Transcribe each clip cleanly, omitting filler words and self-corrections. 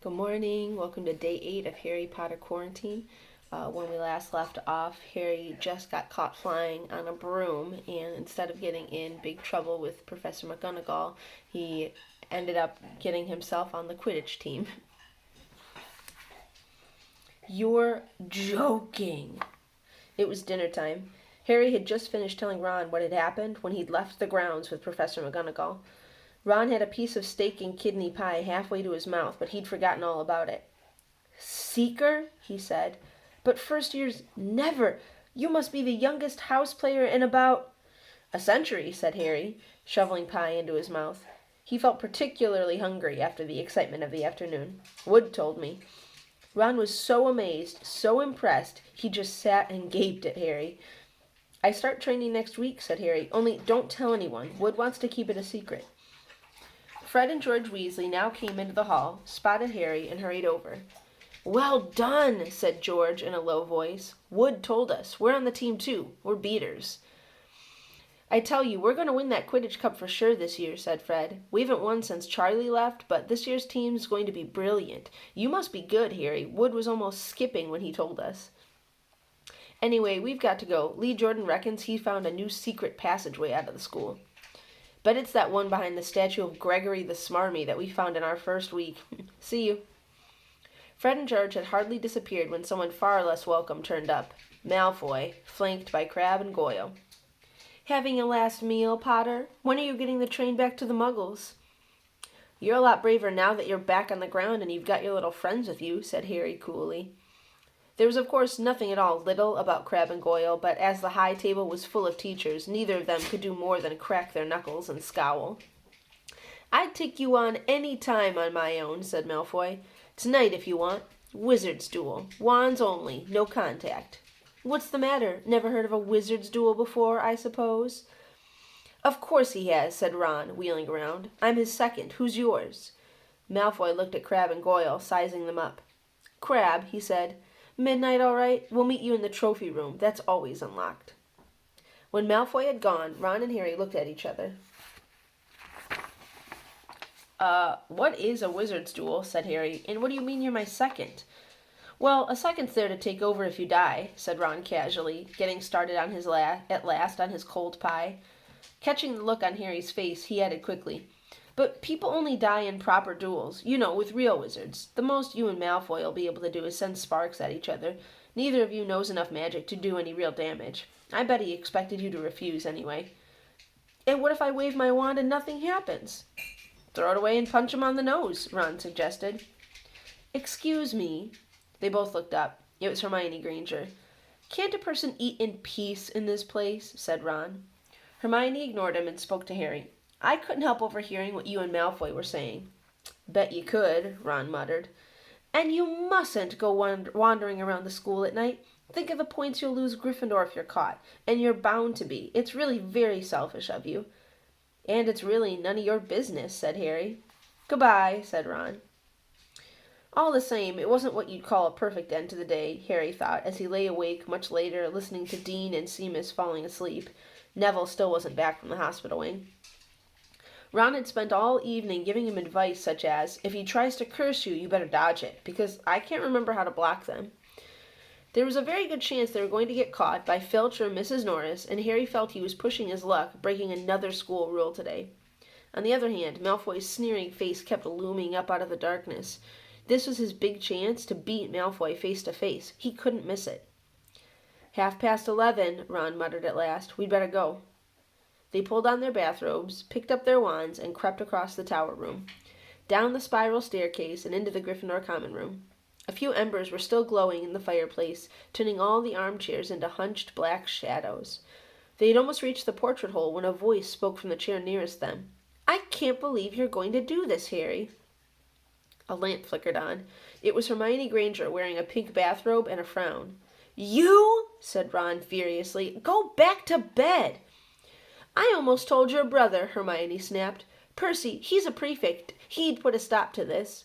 Good morning. Welcome to day 8 of Harry Potter quarantine. When we last left off, Harry just got caught flying on a broom, and instead of getting in big trouble with Professor McGonagall, he ended up getting himself on the Quidditch team. You're joking. It was dinner time. Harry had just finished telling Ron what had happened when he'd left the grounds with Professor McGonagall. Ron had a piece of steak and kidney pie halfway to his mouth, but he'd forgotten all about it. Seeker, he said, but first years never. You must be the youngest house player in about a century, said Harry, shoveling pie into his mouth. He felt particularly hungry after the excitement of the afternoon. Wood told me. Ron was so amazed, so impressed, he just sat and gaped at Harry. I start training next week, said Harry, only don't tell anyone. Wood wants to keep it a secret. Fred and George Weasley now came into the hall, spotted Harry, and hurried over. Well done, said George in a low voice. Wood told us. We're on the team too. We're beaters. I tell you, we're going to win that Quidditch Cup for sure this year, said Fred. We haven't won since Charlie left, but this year's team is going to be brilliant. You must be good, Harry. Wood was almost skipping when he told us. Anyway, we've got to go. Lee Jordan reckons he found a new secret passageway out of the school. Bet it's that one behind the statue of Gregory the Smarmy that we found in our first week. See you. Fred and George had hardly disappeared when someone far less welcome turned up. Malfoy, flanked by Crabbe and Goyle. Having a last meal, Potter? When are you getting the train back to the Muggles? You're a lot braver now that you're back on the ground and you've got your little friends with you, said Harry coolly. There was, of course, nothing at all little about Crabbe and Goyle, but as the high table was full of teachers, neither of them could do more than crack their knuckles and scowl. I'd take you on any time on my own, said Malfoy. Tonight, if you want. Wizard's duel. Wands only. No contact. What's the matter? Never heard of a wizard's duel before, I suppose? Of course he has, said Ron, wheeling around. I'm his second. Who's yours? Malfoy looked at Crabbe and Goyle, sizing them up. Crabbe, he said. Midnight, all right? We'll meet you in the trophy room. That's always unlocked. When Malfoy had gone, Ron and Harry looked at each other. What is a wizard's duel? Said Harry. And what do you mean you're my second? Well, a second's there to take over if you die, said Ron casually, getting started on his at last on his cold pie. Catching the look on Harry's face, he added quickly, but people only die in proper duels, you know, with real wizards. The most you and Malfoy will be able to do is send sparks at each other. Neither of you knows enough magic to do any real damage. I bet he expected you to refuse anyway. And what if I wave my wand and nothing happens? Throw it away and punch him on the nose, Ron suggested. Excuse me. They both looked up. It was Hermione Granger. Can't a person eat in peace in this place? Said Ron. Hermione ignored him and spoke to Harry. I couldn't help overhearing what you and Malfoy were saying. Bet you could, Ron muttered. And you mustn't go wandering around the school at night. Think of the points you'll lose Gryffindor if you're caught. And you're bound to be. It's really very selfish of you. And it's really none of your business, said Harry. Goodbye, said Ron. All the same, it wasn't what you'd call a perfect end to the day, Harry thought, as he lay awake much later, listening to Dean and Seamus falling asleep. Neville still wasn't back from the hospital wing. Ron had spent all evening giving him advice such as, if he tries to curse you, you better dodge it, because I can't remember how to block them. There was a very good chance they were going to get caught by Filch or Mrs. Norris, and Harry felt he was pushing his luck, breaking another school rule today. On the other hand, Malfoy's sneering face kept looming up out of the darkness. This was his big chance to beat Malfoy face to face. He couldn't miss it. 11:30, Ron muttered at last. We'd better go. They pulled on their bathrobes, picked up their wands, and crept across the tower room, down the spiral staircase and into the Gryffindor common room. A few embers were still glowing in the fireplace, turning all the armchairs into hunched black shadows. They had almost reached the portrait hole when a voice spoke from the chair nearest them. I can't believe you're going to do this, Harry. A lamp flickered on. It was Hermione Granger wearing a pink bathrobe and a frown. You? Said Ron furiously. Go back to bed. I almost told your brother, Hermione snapped. Percy, he's a prefect. He'd put a stop to this.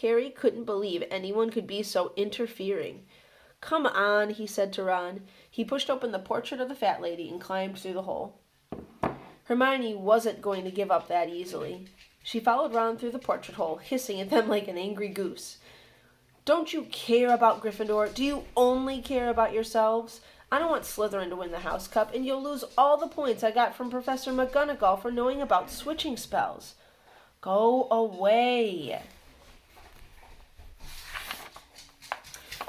Harry couldn't believe anyone could be so interfering. Come on, he said to Ron. He pushed open the portrait of the fat lady and climbed through the hole. Hermione wasn't going to give up that easily. She followed Ron through the portrait hole, hissing at them like an angry goose. Don't you care about Gryffindor? Do you only care about yourselves? I don't want Slytherin to win the House Cup, and you'll lose all the points I got from Professor McGonagall for knowing about switching spells. Go away.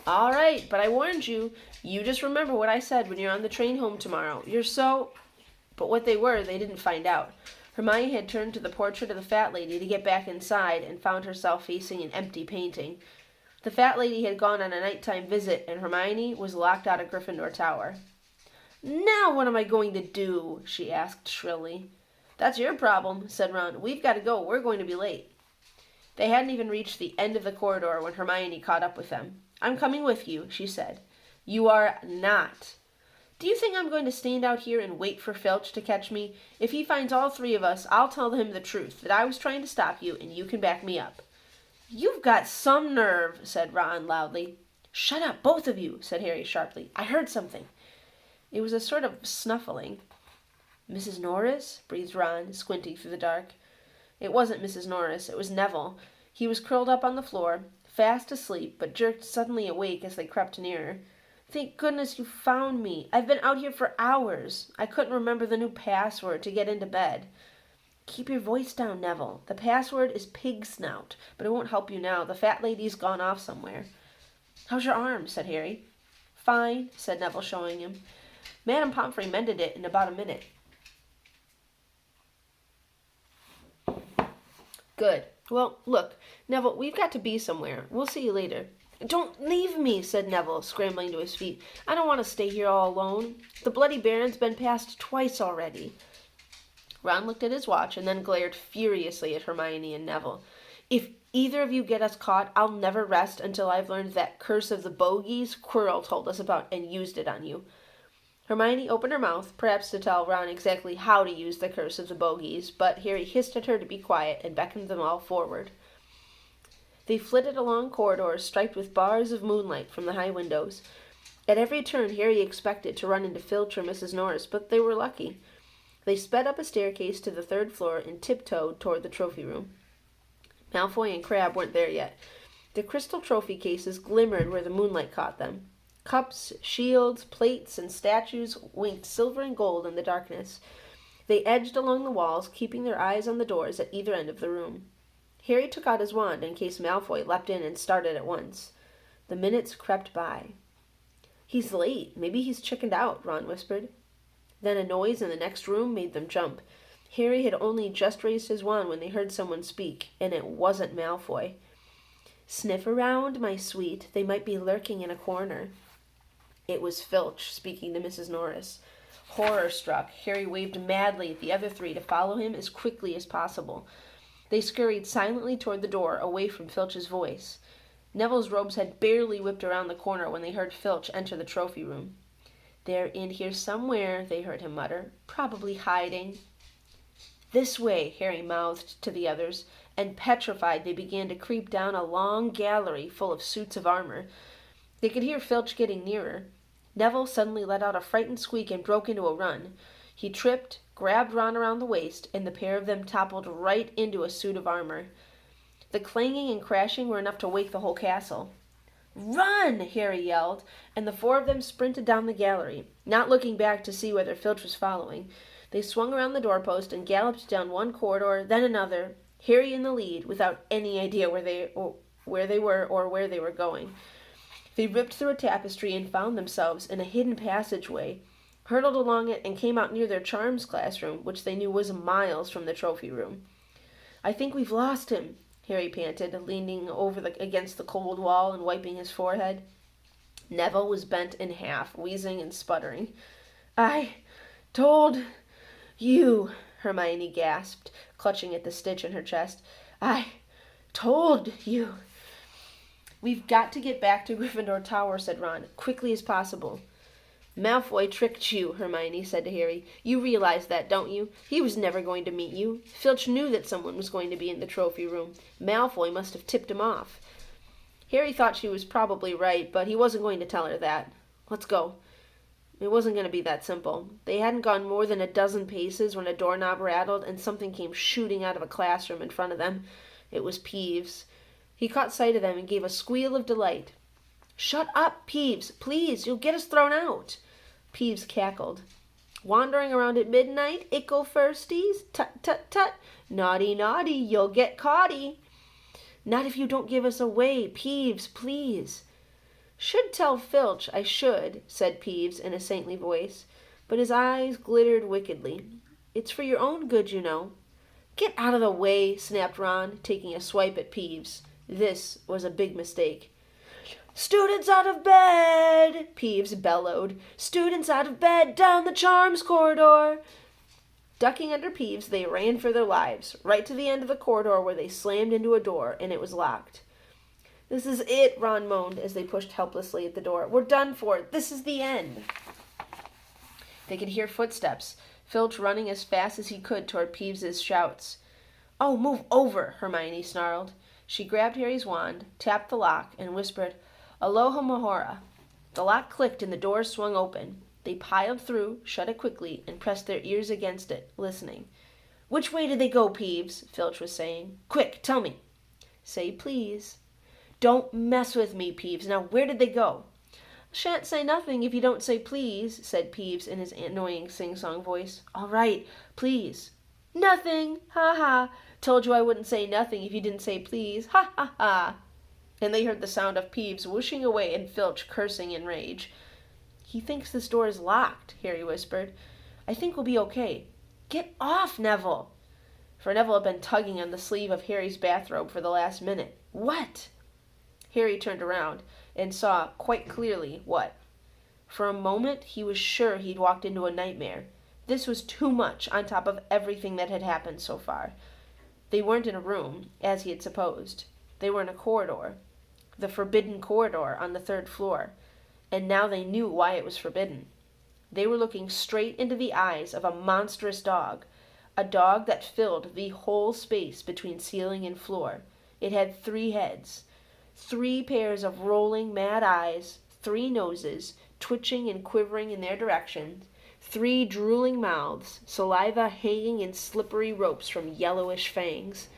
All right, but I warned you. You just remember what I said when you're on the train home tomorrow. You're so... But what they were, they didn't find out. Hermione had turned to the portrait of the fat lady to get back inside and found herself facing an empty painting. The fat lady had gone on a nighttime visit, and Hermione was locked out of Gryffindor Tower. Now what am I going to do? She asked shrilly. That's your problem, said Ron. We've got to go. We're going to be late. They hadn't even reached the end of the corridor when Hermione caught up with them. I'm coming with you, she said. You are not. Do you think I'm going to stand out here and wait for Filch to catch me? If he finds all three of us, I'll tell him the truth, that I was trying to stop you, and you can back me up. You've got some nerve, said Ron loudly. Shut up, both of you, said Harry sharply. I heard something. It was a sort of snuffling. Mrs. Norris? Breathed Ron, squinting through the dark. It wasn't Mrs. Norris, it was Neville. He was curled up on the floor, fast asleep, but jerked suddenly awake as they crept nearer. Thank goodness you found me. I've been out here for hours. I couldn't remember the new password to get into bed. Keep your voice down, Neville. The password is pig snout, but it won't help you now. The fat lady's gone off somewhere. How's your arm? Said Harry. Fine, said Neville, showing him. Madame Pomfrey mended it in about a minute. Good. Well, look, Neville, we've got to be somewhere. We'll see you later. Don't leave me, said Neville, scrambling to his feet. I don't want to stay here all alone. The Bloody Baron's been passed twice already. Ron looked at his watch and then glared furiously at Hermione and Neville. If either of you get us caught, I'll never rest until I've learned that curse of the bogies Quirrell told us about and used it on you. Hermione opened her mouth, perhaps to tell Ron exactly how to use the curse of the bogies, but Harry hissed at her to be quiet and beckoned them all forward. They flitted along corridors striped with bars of moonlight from the high windows. At every turn, Harry expected to run into Filch or Mrs. Norris, but they were lucky. They sped up a staircase to the third floor and tiptoed toward the trophy room. Malfoy and Crabbe weren't there yet. The crystal trophy cases glimmered where the moonlight caught them. Cups, shields, plates, and statues winked silver and gold in the darkness. They edged along the walls, keeping their eyes on the doors at either end of the room. Harry took out his wand in case Malfoy leapt in and started at once. The minutes crept by. He's late. Maybe he's chickened out, Ron whispered. Then a noise in the next room made them jump. Harry had only just raised his wand when they heard someone speak, and it wasn't Malfoy. Sniff around, my sweet. They might be lurking in a corner. It was Filch, speaking to Mrs. Norris. Horror-struck, Harry waved madly at the other three to follow him as quickly as possible. They scurried silently toward the door, away from Filch's voice. Neville's robes had barely whipped around the corner when they heard Filch enter the trophy room. They're in here somewhere, they heard him mutter. Probably hiding. This way, Harry mouthed to the others, and petrified they began to creep down a long gallery full of suits of armor. They could hear Filch getting nearer. Neville suddenly let out a frightened squeak and broke into a run. He tripped, grabbed Ron around the waist, and the pair of them toppled right into a suit of armor. The clanging and crashing were enough to wake the whole castle. Run! Harry yelled, and the four of them sprinted down the gallery, not looking back to see whether Filch was following. They swung around the doorpost and galloped down one corridor, then another, Harry in the lead, without any idea where they were or where they were going. They ripped through a tapestry and found themselves in a hidden passageway, hurtled along it, and came out near their charms classroom, which they knew was miles from the trophy room. I think we've lost him, Harry panted, leaning against the cold wall and wiping his forehead. Neville was bent in half, wheezing and sputtering. I told you, Hermione gasped, clutching at the stitch in her chest. I told you. We've got to get back to Gryffindor Tower, said Ron, quickly as possible. Malfoy tricked you, Hermione said to Harry. You realize that, don't you? He was never going to meet you. Filch knew that someone was going to be in the trophy room. Malfoy must have tipped him off. Harry thought she was probably right, but he wasn't going to tell her that. Let's go. It wasn't going to be that simple. They hadn't gone more than a dozen paces when a doorknob rattled and something came shooting out of a classroom in front of them. It was Peeves. He caught sight of them and gave a squeal of delight. "Shut up, Peeves! Please, you'll get us thrown out!" Peeves cackled. "Wandering around at midnight, ickle firsties? Tut, tut, tut! Naughty, naughty, you'll get caughty!" "Not if you don't give us away, Peeves, please." "Should tell Filch, I should," said Peeves in a saintly voice, but his eyes glittered wickedly. "It's for your own good, you know." "Get out of the way," snapped Ron, taking a swipe at Peeves. This was a big mistake. "Students out of bed!" Peeves bellowed. "Students out of bed, down the charms corridor!" Ducking under Peeves, they ran for their lives, right to the end of the corridor where they slammed into a door, and it was locked. "This is it," Ron moaned as they pushed helplessly at the door. "We're done for. This is the end." They could hear footsteps, Filch running as fast as he could toward Peeves's shouts. "Oh, move over," Hermione snarled. She grabbed Harry's wand, tapped the lock, and whispered, "Aloha Mahora." The lock clicked and the door swung open. They piled through, shut it quickly, and pressed their ears against it, listening. "Which way did they go, Peeves?" Filch was saying. "Quick, tell me." "Say please." "Don't mess with me, Peeves. Now, where did they go?" "Shan't say nothing if you don't say please," said Peeves in his annoying sing-song voice. "All right, please." "Nothing! Ha ha! Told you I wouldn't say nothing if you didn't say please. Ha ha ha!" And they heard the sound of Peeves whooshing away and Filch cursing in rage. "He thinks this door is locked," Harry whispered. "I think we'll be okay." "Get off, Neville!" For Neville had been tugging on the sleeve of Harry's bathrobe for the last minute. "What?" Harry turned around and saw quite clearly what. For a moment he was sure he'd walked into a nightmare. This was too much on top of everything that had happened so far. They weren't in a room, as he had supposed. They were in a corridor. The forbidden corridor on the 3rd floor. And now they knew why it was forbidden. They were looking straight into the eyes of a monstrous dog. A dog that filled the whole space between ceiling and floor. It had 3 heads. 3 pairs of rolling, mad eyes, 3 noses, twitching and quivering in their direction, 3 drooling mouths, saliva hanging in slippery ropes from yellowish fangs.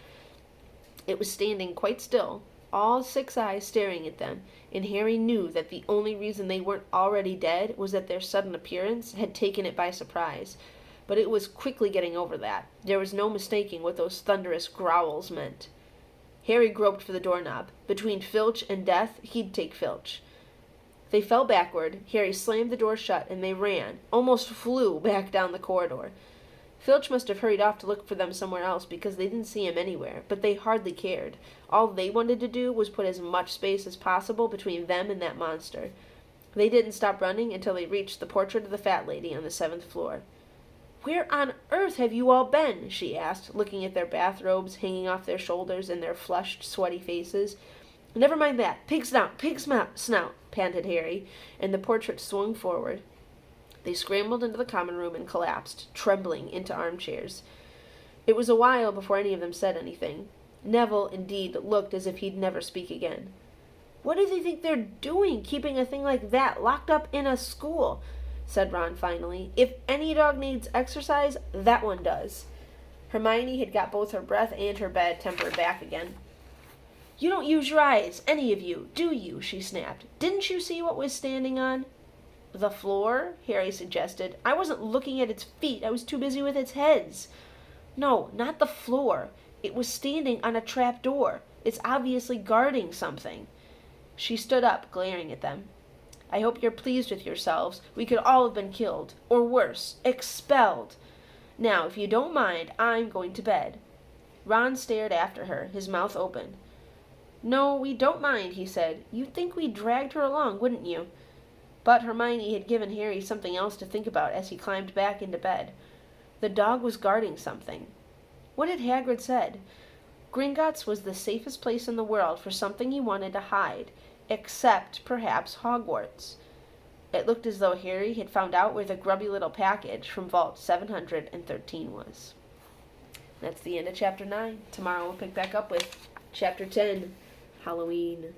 It was standing quite still, all 6 eyes staring at them, and Harry knew that the only reason they weren't already dead was that their sudden appearance had taken it by surprise. But it was quickly getting over that. There was no mistaking what those thunderous growls meant. Harry groped for the doorknob. Between Filch and death, he'd take Filch. They fell backward. Harry slammed the door shut, and they ran, almost flew, back down the corridor. Filch must have hurried off to look for them somewhere else because they didn't see him anywhere, but they hardly cared. All they wanted to do was put as much space as possible between them and that monster. They didn't stop running until they reached the portrait of the fat lady on the 7th floor. "Where on earth have you all been?" she asked, looking at their bathrobes hanging off their shoulders and their flushed, sweaty faces. "Never mind that. Pig snout, panted Harry, and the portrait swung forward. They scrambled into the common room and collapsed, trembling, into armchairs. It was a while before any of them said anything. Neville, indeed, looked as if he'd never speak again. "What do they think they're doing, keeping a thing like that locked up in a school?" said Ron finally. "If any dog needs exercise, that one does." Hermione had got both her breath and her bad temper back again. "You don't use your eyes, any of you, do you?" she snapped. "Didn't you see what was standing on?" "The floor?" Harry suggested. "I wasn't looking at its feet. I was too busy with its heads." "No, not the floor. It was standing on a trap door. It's obviously guarding something." She stood up, glaring at them. "I hope you're pleased with yourselves. We could all have been killed. Or worse, expelled. Now, if you don't mind, I'm going to bed." Ron stared after her, his mouth open. "No, we don't mind," he said. "You'd think we dragged her along, wouldn't you?" But Hermione had given Harry something else to think about as he climbed back into bed. The dog was guarding something. What had Hagrid said? Gringotts was the safest place in the world for something he wanted to hide, except, perhaps, Hogwarts. It looked as though Harry had found out where the grubby little package from Vault 713 was. That's the end of Chapter 9. Tomorrow we'll pick back up with Chapter 10, Halloween.